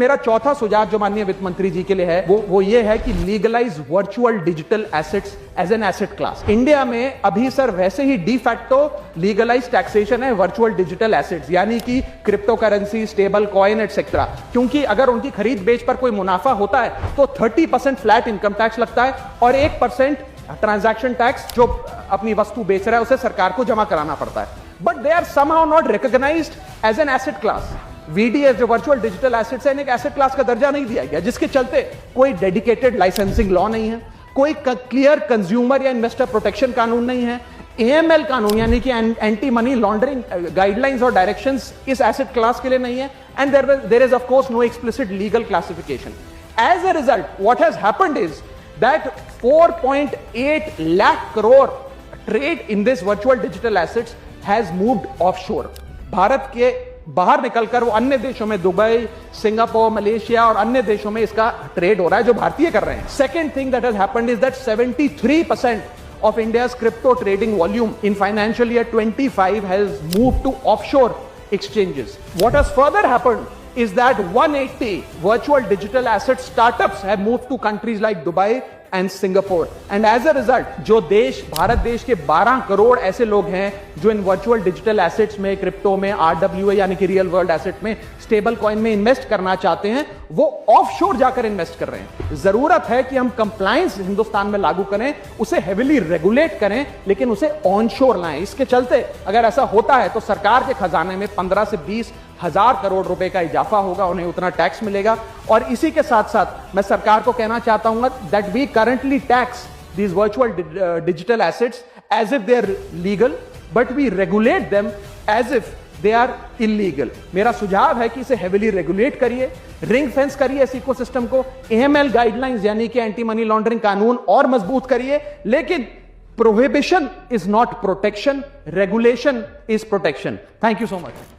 मेरा चौथा सुझाव जो माननीय वित्त मंत्री जी के लिए है वो ये है कि legalise virtual digital assets as an asset class. India में अभी सर वैसे ही डी फैक्टो लीगलाइज टैक्सेशन है वर्चुअल डिजिटल एसेट्स, यानी कि crypto currency, stable coin etcetera. क्योंकि अगर उनकी खरीद बेच पर कोई मुनाफा होता है तो 30% फ्लैट इनकम टैक्स लगता है और 1% ट्रांजैक्शन टैक्स जो अपनी वस्तु बेच रहा है उसे सरकार को जमा कराना पड़ता है। But they are somehow not recognised as an asset class. VDS जो वर्चुअल डिजिटल एसेट्स है, एक एसेट क्लास का दर्जा नहीं दिया गया, जिसके चलते कोई डेडिकेटेड लाइसेंसिंग लॉ नहीं है, कोई क्लियर कंज्यूमर या इन्वेस्टर प्रोटेक्शन कानून नहीं है, एएमएल कानून यानी कि एंटी मनी लॉन्ड्रिंग गाइडलाइंस और डायरेक्शंस इस एसेट क्लास के लिए नहीं है, and there is of course no explicit legal classification. As a result what has happened is that 4.8 lakh crore trade in this virtual digital assets has moved offshore. Bharat के बाहर निकलकर वो अन्य देशों में, दुबई, सिंगापुर, मलेशिया और अन्य देशों में इसका ट्रेड हो रहा है जो भारतीय कर रहे हैं। Second thing that has happened is that 73% of India's crypto trading volume in financial year 25 has moved to offshore exchanges. What has further happened is that 180 virtual digital asset startups have moved to countries like Dubai and Singapore. And as a result, जो देश, भारत देश के 12 करोड़ ऐसे लोग हैं जो इन virtual digital assets में, crypto में, RWA यानी कि रियल वर्ल्ड एसेट में, स्टेबल कॉइन में इन्वेस्ट करना चाहते हैं, वो ऑफशोर जाकर इन्वेस्ट कर रहे हैं। जरूरत है कि हम कंप्लायंस हिंदुस्तान में लागू करें, उसे हेविली रेगुलेट करें, लेकिन उसे ऑनशोर लाएं। इसके चलते अगर ऐसा होता है तो सरकार के खजाने में 15 से 20 हजार करोड़ रुपए का इजाफा होगा, उन्हें उतना टैक्स मिलेगा। और इसी के साथ साथ मैं सरकार को कहना चाहता हूं that we currently tax these virtual digital assets as if they are legal, but we regulate them as if they are illegal. मेरा सुझाव है कि इसे हेविली रेगुलेट करिए, रिंग फेंस करिए इस इकोसिस्टम को, एएमएल गाइडलाइंस यानी कि एंटी मनी लॉन्ड्रिंग कानून और मजबूत करिए। लेकिन prohibition is not protection, regulation is protection. Thank you so much.